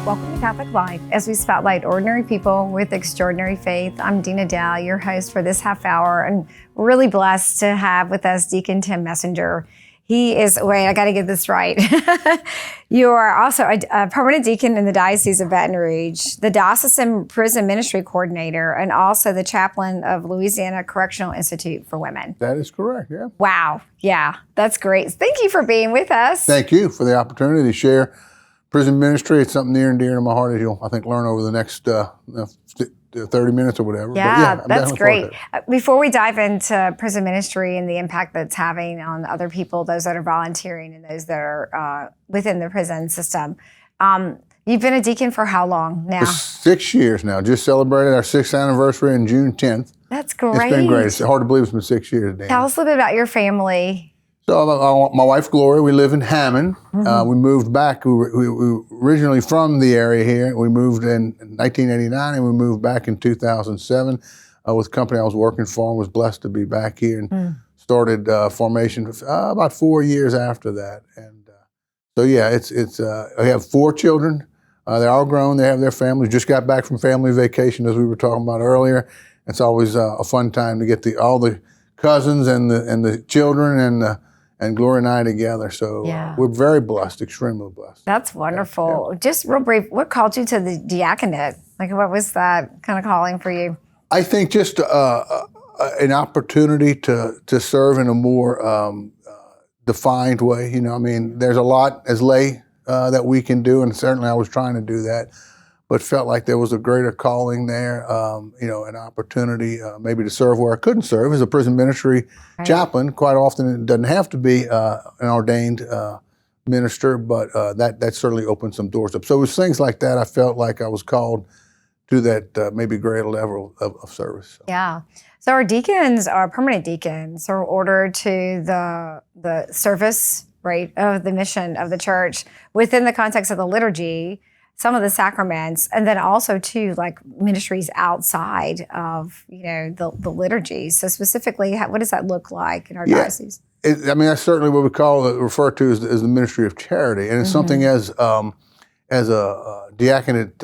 Welcome to Catholic Life, as we spotlight ordinary people with extraordinary faith. I'm Dina Dow, your host for this half hour, and we're really blessed to have with us Deacon Tim Messenger. He is, wait, I got to get this right. You are also a permanent deacon in the Diocese of Baton Rouge, the Diocesan Prison Ministry Coordinator, and also the chaplain of Louisiana Correctional Institute for Women. That is correct, yeah. Wow, yeah, that's great. Thank you for being with us. Thank you for the opportunity to share prison ministry. It's something near and dear to my heart, as you'll, I think, learn over the next 30 minutes or whatever. Yeah, But that's great. Before we dive into prison ministry and the impact that's having on other people, those that are volunteering and those that are within the prison system, you've been a deacon for how long now? For 6 years now. Just celebrated our 6th anniversary on June 10th. That's great. It's been great. It's hard to believe it's been 6 years, Dan. Tell us a little bit about your family. So my wife, Gloria, we live in Hammond. Mm-hmm. We moved back. We were originally from the area here. We moved in 1989, and we moved back in 2007 with the company I was working for, and was blessed to be back here and started formation about 4 years after that. And so, yeah, it's I have 4 children. They're all grown. They have their families. Just got back from family vacation, as we were talking about earlier. It's always a fun time to get all the cousins and the children and Gloria and I together. So we're very blessed, extremely blessed. That's wonderful. Yeah. Just real brief, what called you to the diaconate? Like, what was that kind of calling for you? I think just an opportunity to serve in a more defined way. You know, I mean, there's a lot as lay that we can do, and certainly I was trying to do that, but felt like there was a greater calling there, an opportunity maybe to serve where I couldn't serve as a prison ministry chaplain. Quite often it doesn't have to be an ordained minister, but that certainly opened some doors up. So it was things like that. I felt like I was called to that maybe greater level of service. So. Yeah. So our deacons, our permanent deacons, are ordered to the service, right, of the mission of the church within the context of the liturgy, some of the sacraments, and then also too, like ministries outside of, the liturgy. So specifically, what does that look like in our diocese? That's certainly what we refer to as the ministry of charity, and it's something as a diaconate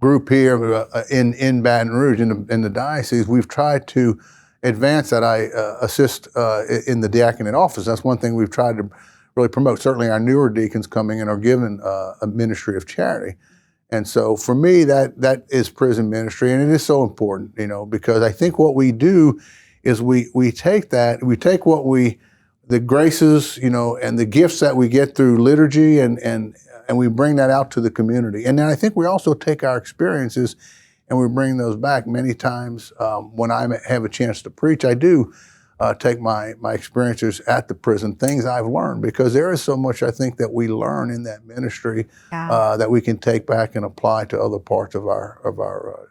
group here in Baton Rouge in the diocese, we've tried to advance that. I assist in the diaconate office. That's one thing we've tried to really promote. Certainly our newer deacons coming in are given a ministry of charity. And so for me, that is prison ministry, and it is so important, because I think what we do is we take the graces, and the gifts that we get through liturgy and we bring that out to the community. And then I think we also take our experiences and we bring those back. Many times when I have a chance to preach, I do take my experiences at the prison, things I've learned, because there is so much I think that we learn in that ministry that we can take back and apply to other parts of our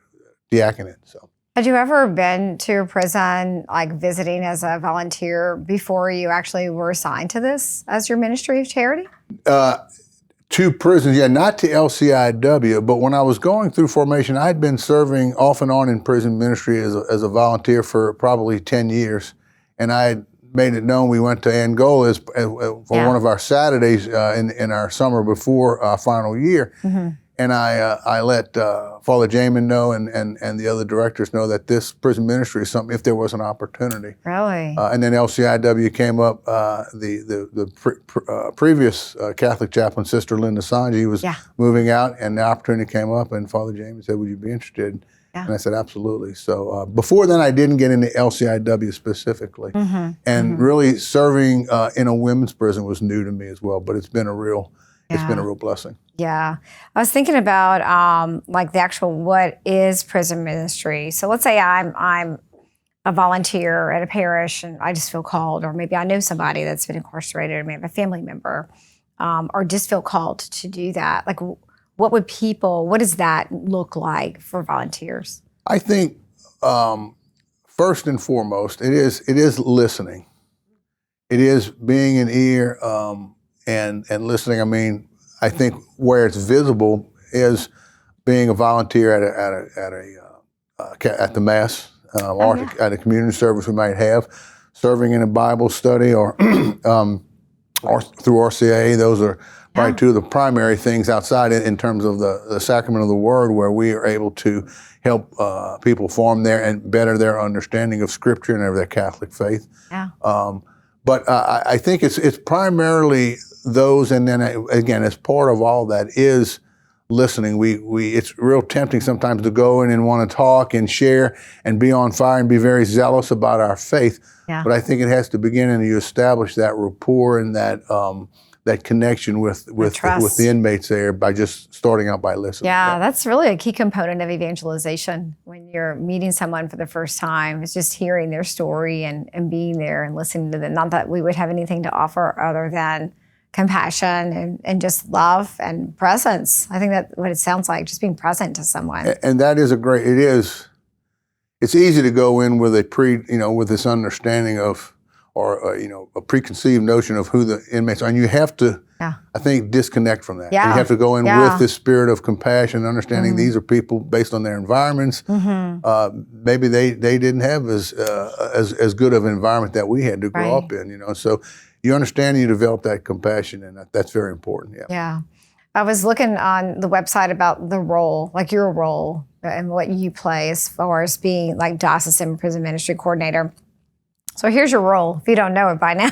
diaconate. So, had you ever been to a prison, like visiting as a volunteer, before you actually were assigned to this as your ministry of charity? To prisons, not to LCIW, but when I was going through formation, I'd been serving off and on in prison ministry as a volunteer for probably 10 years. And I had made it known we went to Angola for one of our Saturdays in our summer before our final year. Mm-hmm. And I let Father Jamin know and the other directors know that this prison ministry is something, if there was an opportunity. Really? And then LCIW came up, the previous Catholic chaplain, Sister Linda Sanji, was moving out, and the opportunity came up, and Father Jamin said, would you be interested? Yeah. And I said, absolutely. So before then, I didn't get into LCIW specifically. Mm-hmm. And really serving in a women's prison was new to me as well, but it's been a real blessing. Yeah. I was thinking about like the actual, what is prison ministry? So let's say I'm a volunteer at a parish and I just feel called, or maybe I know somebody that's been incarcerated, or maybe a family member, or just feel called to do that. Like, what does that look like for volunteers? I think first and foremost, it is listening. It is being an ear and listening. I mean, I think where it's visible is being a volunteer at the Mass or at a community service we might have, serving in a Bible study, or or through RCA. Those are probably two of the primary things outside in terms of the sacrament of the word, where we are able to help people form their and better their understanding of Scripture and of their Catholic faith. Yeah. But I think it's primarily those, and then again, as part of all that is listening. It's real tempting sometimes to go in and want to talk and share and be on fire and be very zealous about our faith. Yeah. But I think it has to begin, and you establish that rapport and that connection with the inmates there by just starting out by listening. Yeah, that's really a key component of evangelization. When you're meeting someone for the first time, it's just hearing their story and being there and listening to them. Not that we would have anything to offer other than compassion and just love and presence. I think that's what it sounds like, just being present to someone. And that is it's easy to go in with with this understanding of, or a preconceived notion of who the inmates are. And you have to, I think, disconnect from that. Yeah. You have to go in with this spirit of compassion, understanding these are people based on their environments. Maybe they didn't have as good of an environment that we had to grow up in, So you understand, you develop that compassion, and that's very important. Yeah. I was looking on the website about the role, like your role and what you play as far as being like diocesan prison ministry coordinator. So here's your role, if you don't know it by now.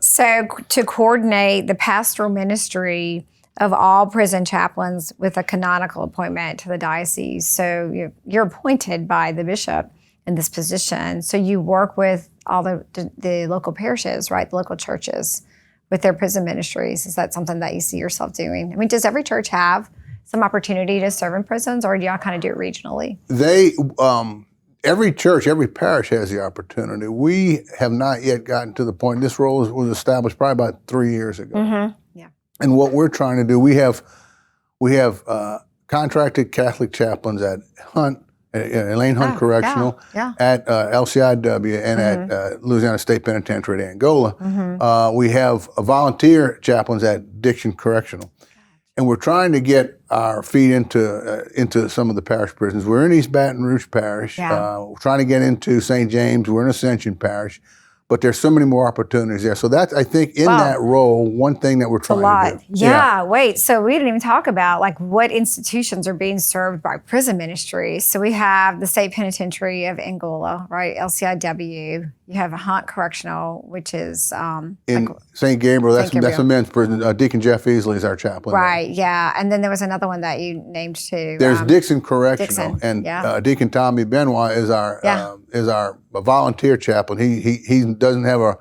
So to coordinate the pastoral ministry of all prison chaplains with a canonical appointment to the diocese. So you're appointed by the bishop in this position. So you work with all the local parishes, right? The local churches with their prison ministries. Is that something that you see yourself doing? I mean, does every church have some opportunity to serve in prisons, or do y'all kind of do it regionally? Every church, every parish has the opportunity. We have not yet gotten to the point. This role was established probably about 3 years ago. Yeah. And what we're trying to do, we have contracted Catholic chaplains at Hunt, Elaine Hunt Correctional, at LCIW, and at Louisiana State Penitentiary at Angola. We have volunteer chaplains at Dixon Correctional. And we're trying to get our feet into some of the parish prisons. We're in East Baton Rouge Parish. We're trying to get into St. James. We're in Ascension Parish. But there's so many more opportunities there. So that's, I think, in that role, one thing that we're trying to do. Yeah, wait. So we didn't even talk about like what institutions are being served by prison ministry. So we have the State Penitentiary of Angola, right? LCIW. You have a Hunt Correctional, which is in St. Gabriel. That's a men's prison. Deacon Jeff Easley is our chaplain. Right. Yeah. And then there was another one that you named too. There's Dixon Correctional, and Deacon Tommy Benoit is our volunteer chaplain. He doesn't have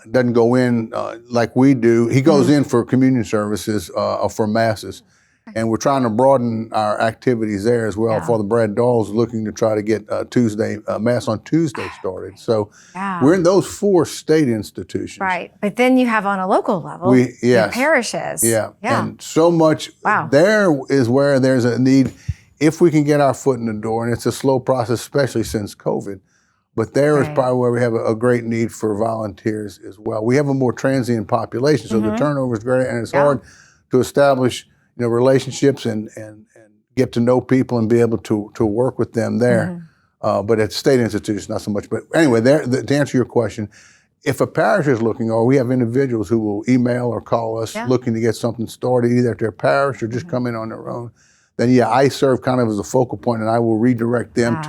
doesn't go in like we do. He goes in for communion services for masses. And we're trying to broaden our activities there as well. Father Brad Dahl's looking to try to get Mass on Tuesday started. So we're in those 4 state institutions. Right. But then you have on a local level, your parishes. Yeah. And so much there is where there's a need, if we can get our foot in the door, and it's a slow process, especially since COVID. But there is probably where we have a great need for volunteers as well. We have a more transient population, so the turnover is greater, and it's hard to establish relationships and get to know people and be able to work with them there. But at state institutions, not so much. But anyway, to answer your question, if a parish is looking, or we have individuals who will email or call us looking to get something started, either at their parish or just come in on their own, then I serve kind of as a focal point, and I will redirect them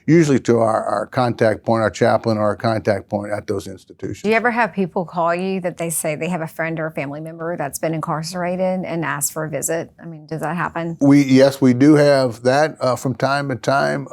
usually to our contact point, our chaplain, or our contact point at those institutions. Do you ever have people call you that they say they have a friend or a family member that's been incarcerated and ask for a visit? I mean, does that happen? Yes, we do have that from time to time,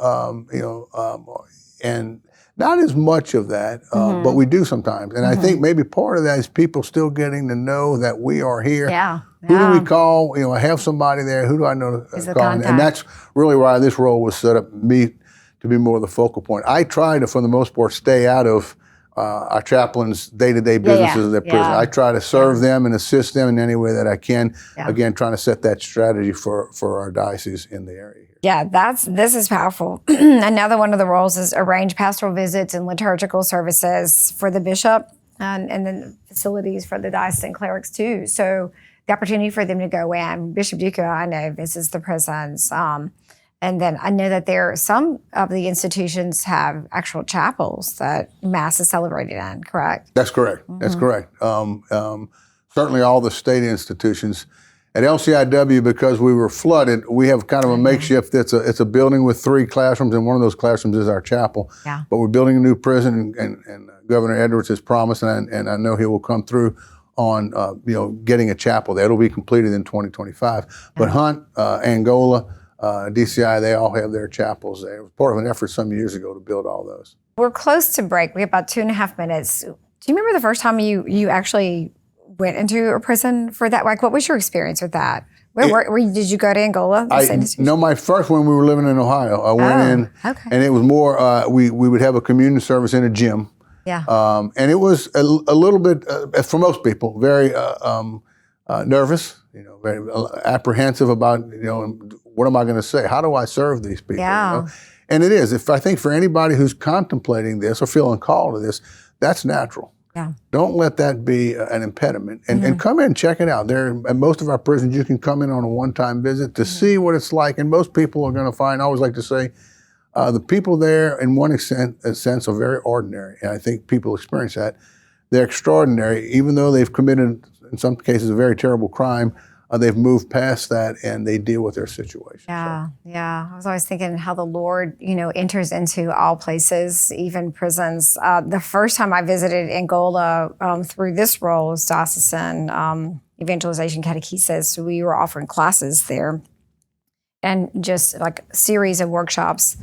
and not as much of that, but we do sometimes. And I think maybe part of that is people still getting to know that we are here. Who do we call? I have somebody there. Who do I know to call? And that's really why this role was set up, me to be more the focal point. I try to, for the most part, stay out of our chaplains' day-to-day businesses of their prison. I try to serve them and assist them in any way that I can. Again, trying to set that strategy for our diocese in the area here. Yeah, this is powerful. Another one of the roles is arrange pastoral visits and liturgical services for the bishop and then facilities for the diocesan clerics too. So the opportunity for them to go in. Bishop Duca, I know, visits the prisons. And then I know that some of the institutions have actual chapels that Mass is celebrated in, correct? That's correct. That's correct. Certainly all the state institutions. At LCIW, because we were flooded, we have kind of a makeshift. It's a building with 3 classrooms, and one of those classrooms is our chapel. Yeah. But we're building a new prison, and Governor Edwards has promised, and I know he will come through on getting a chapel there. It'll be completed in 2025. But Hunt, Angola, DCI, they all have their chapels there. It was part of an effort some years ago to build all those. We're close to break. We have about 2.5 minutes. Do you remember the first time you actually went into a prison for that? Like, what was your experience with that? Did you go to Angola? No, my first when we were living in Ohio, I went in, and it was more, we would have a communion service in a gym. Yeah. And it was a little bit, for most people, very nervous, very apprehensive about, what am I going to say? How do I serve these people? Yeah. And it is. I think for anybody who's contemplating this or feeling called to this, that's natural. Yeah. Don't let that be an impediment. And come in and check it out. At most of our prisons, you can come in on a one-time visit to see what it's like. And most people are going to find, I always like to say, the people there, in one sense, are very ordinary. And I think people experience that. They're extraordinary. Even though they've committed, in some cases, a very terrible crime, they've moved past that and they deal with their situation. Yeah, yeah. I was always thinking how the Lord, enters into all places, even prisons. The first time I visited Angola through this role as diocesan evangelization catechesis, we were offering classes there and just like a series of workshops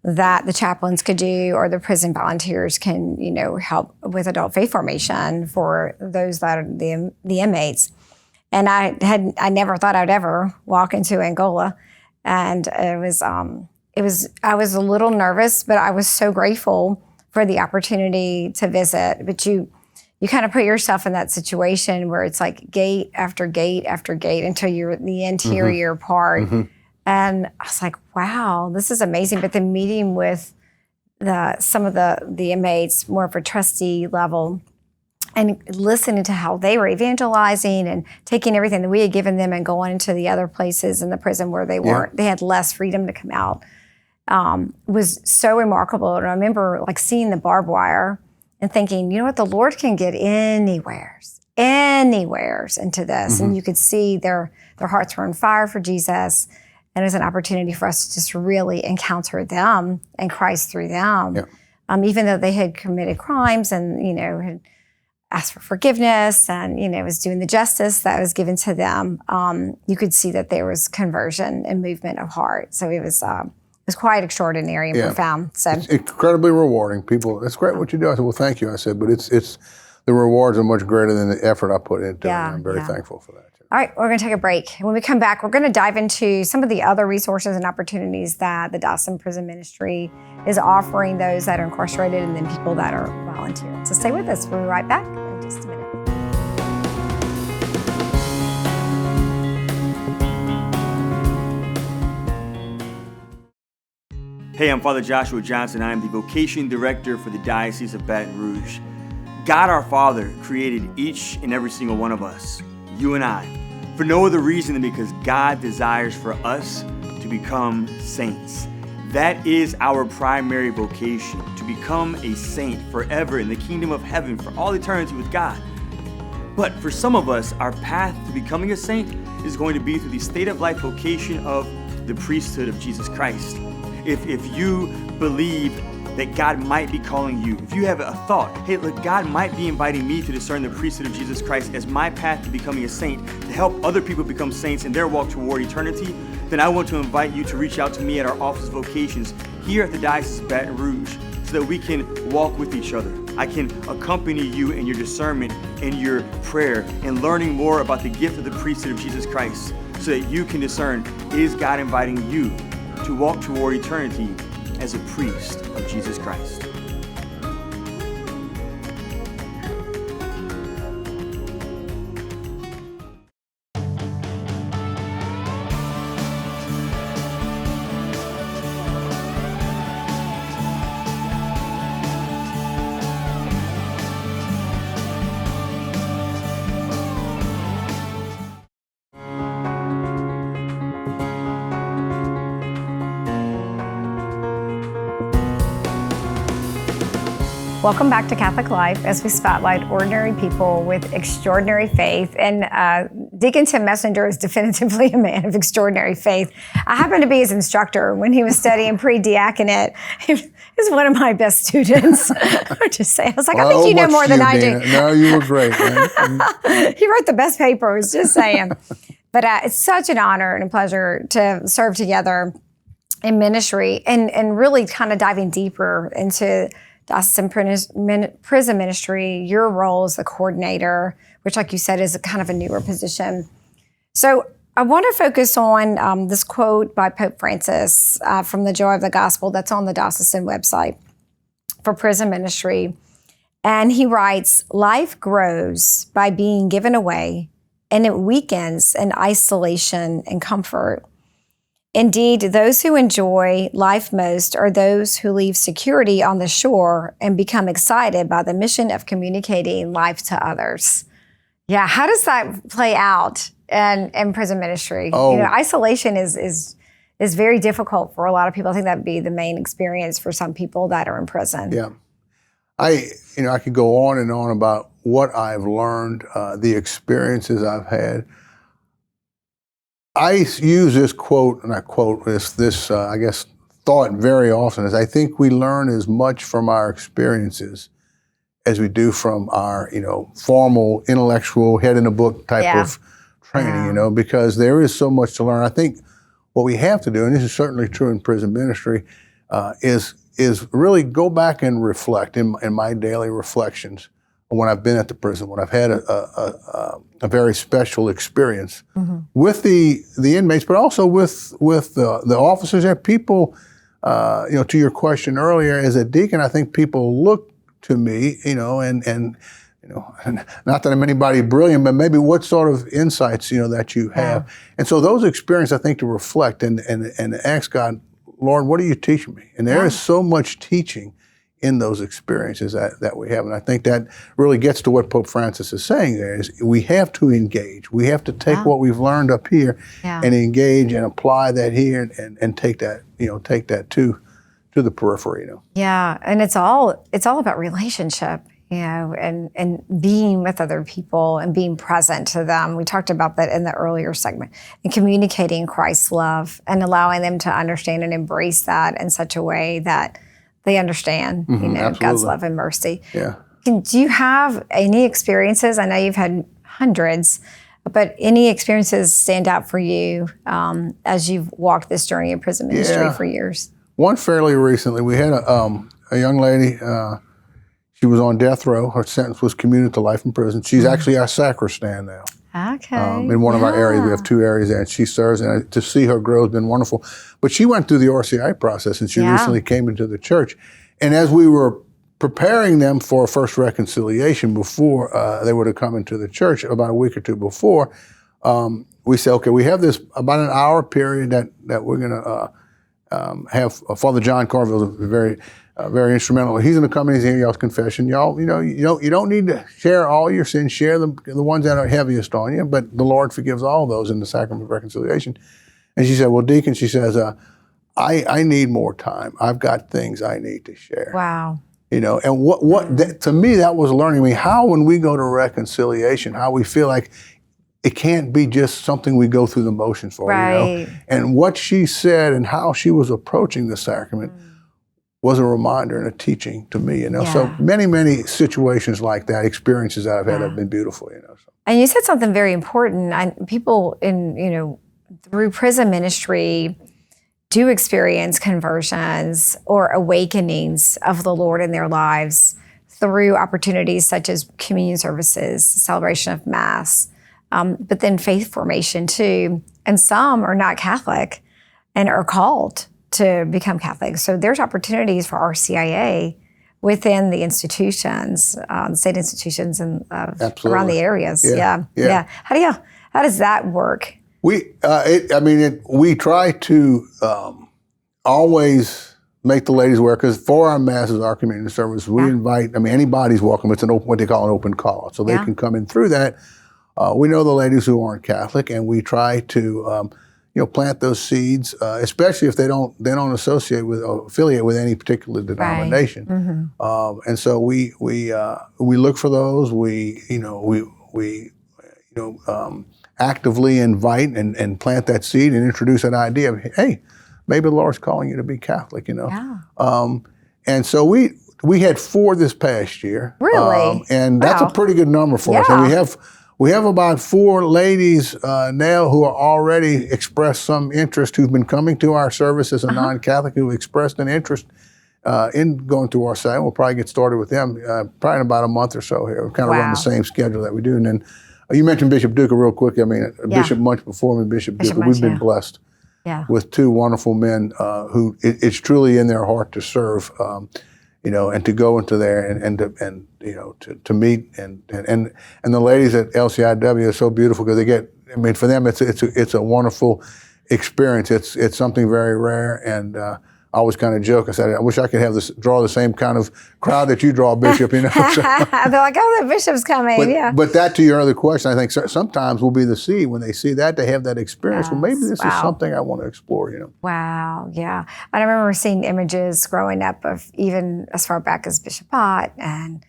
that the chaplains could do or the prison volunteers can, help with adult faith formation for those that are the inmates. And I never thought I'd ever walk into Angola. And I was a little nervous, but I was so grateful for the opportunity to visit. But you kind of put yourself in that situation where it's like gate after gate after gate until you're at the interior part. And I was like, wow, this is amazing. But then meeting with some of the inmates, more of a trustee level, and listening to how they were evangelizing and taking everything that we had given them and going into the other places in the prison where they weren't, they had less freedom to come out, was so remarkable. And I remember like seeing the barbed wire and thinking, you know what, the Lord can get anywheres into this. And you could see their hearts were on fire for Jesus. And it was an opportunity for us to just really encounter them and Christ through them. Even though they had committed crimes and, had asked for forgiveness and, was doing the justice that was given to them, you could see that there was conversion and movement of heart. So it was quite extraordinary and profound. So it's incredibly rewarding. People, that's great what you do. I said, well, thank you. I said, but it's the rewards are much greater than the effort I put into it. And I'm very thankful for that. All right, we're going to take a break. When we come back, we're going to dive into some of the other resources and opportunities that the Dawson Prison Ministry is offering those that are incarcerated and then people that are volunteering. So stay with us. We'll be right back in just a minute. Hey, I'm Father Joshua Johnson. I am the Vocation Director for the Diocese of Baton Rouge. God our Father created each and every single one of us, you and I, for no other reason than because God desires for us to become saints. That is our primary vocation, to become a saint forever in the kingdom of heaven for all eternity with God. But for some of us, our path to becoming a saint is going to be through the state of life vocation of the priesthood of Jesus Christ. If you believe that God might be calling you, if you have a thought, hey, look, God might be inviting me to discern the priesthood of Jesus Christ as my path to becoming a saint, to help other people become saints in their walk toward eternity, then I want to invite you to reach out to me at our office vocations here at the Diocese of Baton Rouge so that we can walk with each other. I can accompany you in your discernment, in your prayer, and learning more about the gift of the priesthood of Jesus Christ so that you can discern, is God inviting you to walk toward eternity as a priest of Jesus Christ? Welcome back to Catholic Life as we spotlight ordinary people with extraordinary faith. And Deacon Tim Messenger is definitively a man of extraordinary faith. I happened to be his instructor when he was studying pre-diaconate. He was one of my best students. I'm just saying. I was like, I think you know more than I do. No, you were great, man. He wrote the best papers, just saying. But it's such an honor and a pleasure to serve together in ministry and really kind of diving deeper into diocesan prison ministry, your role as the coordinator, which, like you said, is a kind of a newer position. So I want to focus on this quote by Pope Francis from the Joy of the Gospel that's on the diocesan website for prison ministry. And he writes, "Life grows by being given away, and it weakens in isolation and comfort. Indeed, those who enjoy life most are those who leave security on the shore and become excited by the mission of communicating life to others." Yeah, how does that play out in prison ministry? Oh. Isolation is very difficult for a lot of people. I think that'd be the main experience for some people that are in prison. Yeah. I could go on and on about what I've learned, the experiences I've had. I use this quote, and I quote this I guess, thought very often, is I think we learn as much from our experiences as we do from our, formal, intellectual, head in a book type of training, because there is so much to learn. I think what we have to do, and this is certainly true in prison ministry, is really go back and reflect in my daily reflections when I've been at the prison, when I've had a very special experience with the inmates, but also with the officers and people. To your question earlier, as a deacon, I think people look to me, and not that I'm anybody brilliant, but maybe what sort of insights that you have, and so those experiences, I think, to reflect and ask God, Lord, what are you teaching me? And there is so much teaching in those experiences that we have. And I think that really gets to what Pope Francis is saying there, is we have to engage. We have to take what we've learned up here and engage and apply that here and take that, take that to the periphery, Yeah, and it's all about relationship, and being with other people and being present to them. We talked about that in the earlier segment, and communicating Christ's love and allowing them to understand and embrace that in such a way that they understand, God's love and mercy. Yeah. Do you have any experiences? I know you've had hundreds, but any experiences stand out for you as you've walked this journey in prison ministry for years? One fairly recently, we had a young lady. She was on death row. Her sentence was commuted to life in prison. She's actually our sacristan now. Okay. In one of our areas, we have 2 areas there, and she serves, and to see her grow has been wonderful. But she went through the RCI process, and she recently came into the church. And as we were preparing them for a first reconciliation before they would have come into the church, about a week or two before, we said, okay, we have this about an hour period that we're going to have Father John Carville, very instrumental. He's going to come in and hear y'all's confession. Y'all, you don't need to share all your sins. Share the ones that are heaviest on you, but the Lord forgives all those in the sacrament of reconciliation. And she said, well, Deacon, she says, I need more time. I've got things I need to share. Wow. And to me, that was learning me how, when we go to reconciliation, how we feel like it can't be just something we go through the motions for, And what she said and how she was approaching the sacrament was a reminder and a teaching to me, So many situations like that, experiences that I've had have been beautiful, So. And you said something very important. People through prison ministry do experience conversions or awakenings of the Lord in their lives through opportunities such as communion services, celebration of Mass, but then faith formation too. And some are not Catholic and are called to become Catholic. So there's opportunities for RCIA within the institutions, state institutions and around the areas. Yeah. How does that work? We try to always make the ladies aware, because for our masses, our community service, we invite, anybody's welcome. It's what they call an open call. So they can come in through that. We know the ladies who aren't Catholic, and we try to, plant those seeds, especially if they don't associate with or affiliate with any particular denomination. And so we look for those. We actively invite and plant that seed and introduce that idea of, hey, maybe the Lord's calling you to be Catholic. Yeah. And so we had 4 this past year. Really? And that's a pretty good number for us. And we have about 4 ladies now who are already expressed some interest, who've been coming to our service as a non-Catholic, who've expressed an interest in going to our site. We'll probably get started with them probably in about a month or so here. We're kind of run the same schedule that we do. And then you mentioned Bishop Duca real quick. I mean, Bishop Munch before me, Bishop Duca. We've been blessed with 2 wonderful men who it's truly in their heart to serve. And to go into there and to meet and the ladies at LCIW are so beautiful because they get. I mean, for them it's a wonderful experience. It's something very rare, and I always kind of joke. I said, I wish I could draw the same kind of crowd that you draw, Bishop. They're like, oh, the bishop's coming. But that, to your other question, I think sometimes will be the seed when they see that they have that experience. Well, maybe this is something I want to explore. Wow. Yeah. I remember seeing images growing up of even as far back as Bishop Ott and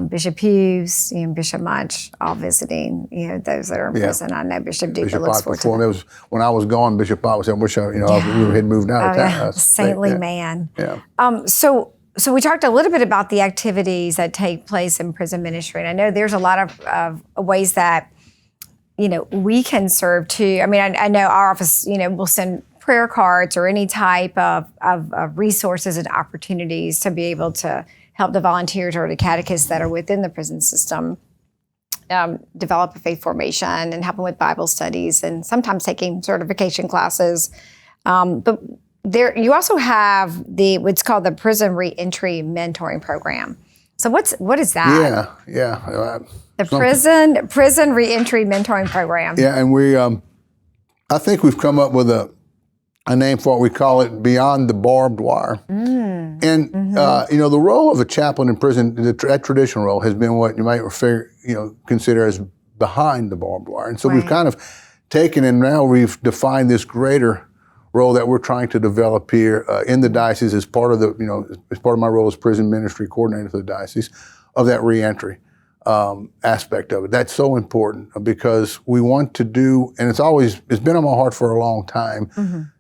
Bishop Hughes, Bishop Munch, all visiting. Those that are in prison. I know Bishop Duca looks forward to. It was when I was gone. Bishop Ott was saying, "Wish we had moved out of town." Saintly man. Yeah. So we talked a little bit about the activities that take place in prison ministry, and I know there's a lot of ways that we can serve too. I mean, I know our office, will send prayer cards or any type of resources and opportunities to be able to help the volunteers or the catechists that are within the prison system develop a faith formation and help them with Bible studies and sometimes taking certification classes. But you also have what's called the Prison Reentry Mentoring Program. So what is that? Yeah. The Prison Reentry Mentoring Program. Yeah, and we, I think we've come up with a name for it. We call it Beyond the Barbed Wire. And the role of a chaplain in prison, that traditional role, has been what you might consider as behind the barbed wire. And so we've kind of taken, and now we've defined this greater role that we're trying to develop here in the diocese as part of as part of my role as prison ministry coordinator for the diocese, of that reentry aspect of it. That's so important because we want to do, and it's been on my heart for a long time,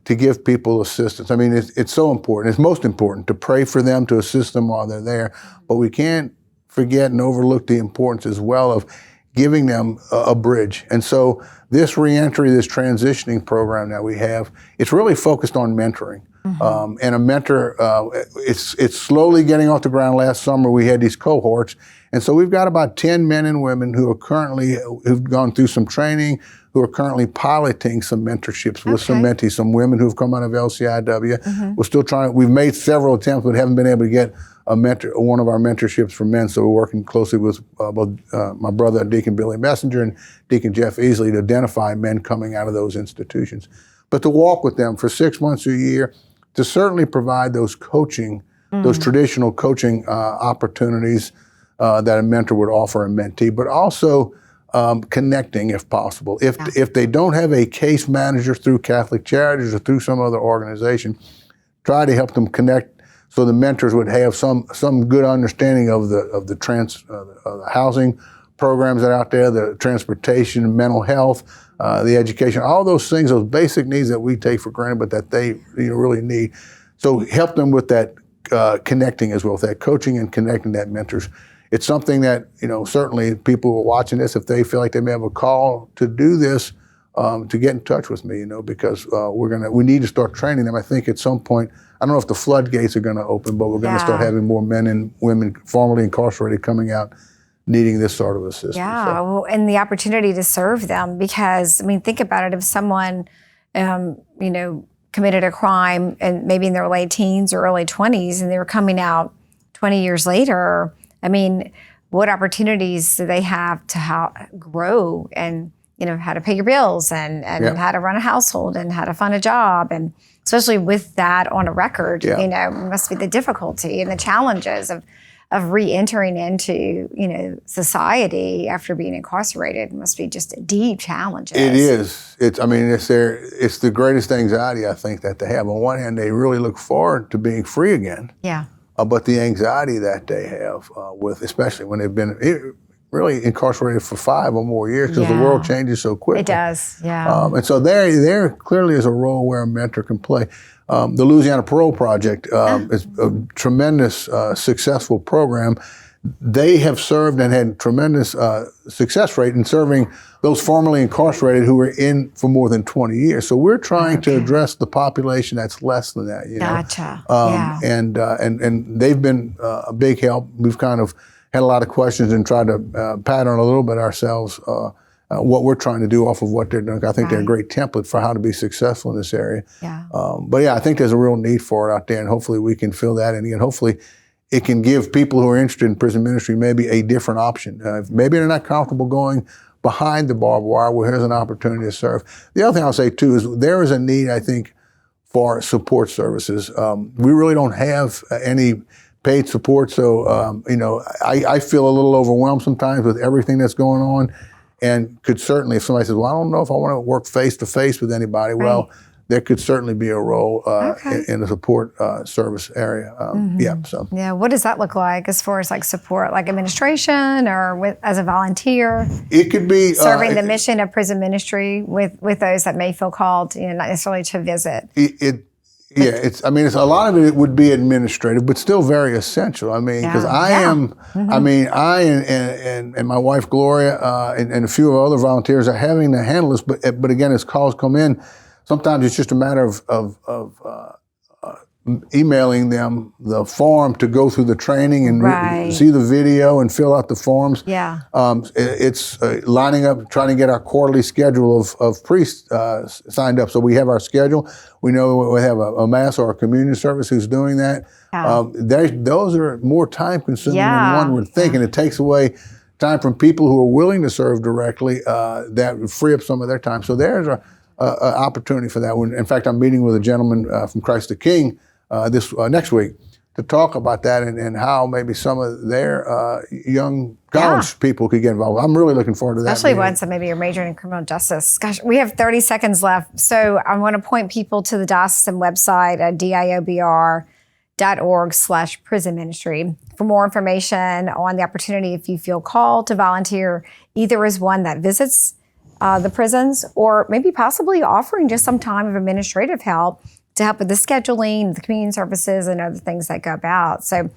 to give people assistance. I mean, it's so important. It's most important to pray for them, to assist them while they're there. But we can't forget and overlook the importance as well of giving them a bridge. And so this reentry, this transitioning program that we have, it's really focused on mentoring. And a mentor, it's slowly getting off the ground. Last summer we had these cohorts. And so we've got about 10 men and women who've gone through some training, who are currently piloting some mentorships with some mentees, some women who've come out of LCIW. We're still we've made several attempts, but haven't been able to get one of our mentorships for men. So we're working closely with both my brother, Deacon Billy Messenger, and Deacon Jeff Easley to identify men coming out of those institutions. But to walk with them for 6 months or a year, to certainly provide those coaching, those traditional coaching opportunities that a mentor would offer a mentee, but also connecting if possible. If they don't have a case manager through Catholic Charities or through some other organization, try to help them connect so the mentors would have some good understanding of the housing programs that are out there, the transportation, mental health, the education, all those things, those basic needs that we take for granted, but that they really need. So help them with that connecting as well, with that coaching and connecting that mentors. It's something that, certainly people who are watching this, if they feel like they may have a call to do this, to get in touch with me, because we need to start training them. I think at some point, I don't know if the floodgates are going to open, but we're going to start having more men and women formerly incarcerated coming out needing this sort of assistance. Yeah, well, and the opportunity to serve them, because, think about it, if someone, committed a crime and maybe in their late teens or early 20s and they were coming out 20 years later, what opportunities do they have to grow and, how to pay your bills and how to run a household and how to find a job, and especially with that on a record, must be the difficulty and the challenges of of re-entering into, society after being incarcerated must be just deep challenges. It is. It's the greatest anxiety I think that they have. On one hand, they really look forward to being free again. Yeah. But the anxiety that they have especially when they've been really incarcerated for 5 or more years, because the world changes so quickly. It does, yeah. And so there clearly is a role where a mentor can play. The Louisiana Parole Project is a tremendous, successful program. They have served and had tremendous success rate in serving those formerly incarcerated who were in for more than 20 years. So we're trying to address the population that's less than that. Gotcha. And they've been a big help. We've kind of had a lot of questions and tried to pattern a little bit ourselves what we're trying to do off of what they're doing. I think they're a great template for how to be successful in this area. Yeah. I think there's a real need for it out there, and hopefully we can fill that. And again, hopefully it can give people who are interested in prison ministry maybe a different option. Maybe they're not comfortable going behind the barbed wire. Well, here's an opportunity to serve. The other thing I'll say too is there is a need, I think, for support services. We really don't have any paid support, so I feel a little overwhelmed sometimes with everything that's going on, and could certainly, if somebody says, well, I don't know if I want to work face-to-face with anybody, well, there could certainly be a role in the support service area. Yeah, what does that look like as far as like support, like administration or as a volunteer? It could be serving the mission of prison ministry with those that may feel called, not necessarily to visit. It's a lot of it would be administrative, but still very essential. Because I and my wife Gloria and a few other volunteers are having to handle this. But again, as calls come in, sometimes it's just a matter of emailing them the form to go through the training and see the video and fill out the forms. Yeah. It's lining up, trying to get our quarterly schedule of priests signed up. So we have our schedule. We know we have a mass or a communion service who's doing that. Those are more time consuming than one would think, and it takes away time from people who are willing to serve directly that would free up some of their time. So there's a opportunity for that. In fact, I'm meeting with a gentleman from Christ the King this next week to talk about that and how maybe some of their young college people could get involved. I'm really looking forward to that. Especially ones that maybe are majoring in criminal justice. Gosh, we have 30 seconds left. So I want to point people to the diocesan website at diobr.org/prison ministry for more information on the opportunity if you feel called to volunteer, either as one that visits the prisons or maybe possibly offering just some time of administrative help to help with the scheduling, the community services, and other things that go about. So,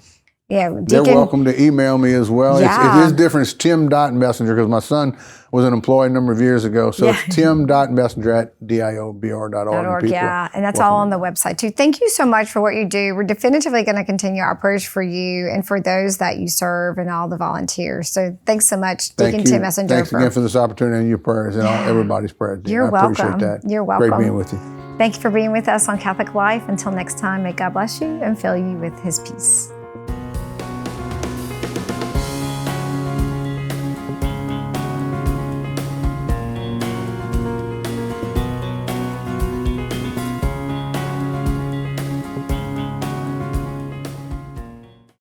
Deacon, they're welcome to email me as well. Yeah. It is different. It's tim.messenger, because my son was an employee a number of years ago. So it's tim.messenger@diobr.org. And that's all on the website too. Thank you so much for what you do. We're definitively going to continue our prayers for you and for those that you serve and all the volunteers. So thanks so much, Deacon Tim Messenger. Thanks again for this opportunity and your prayers and everybody's prayers. You're welcome. I appreciate that. You're welcome. Great being with you. Thank you for being with us on Catholic Life. Until next time, may God bless you and fill you with His peace.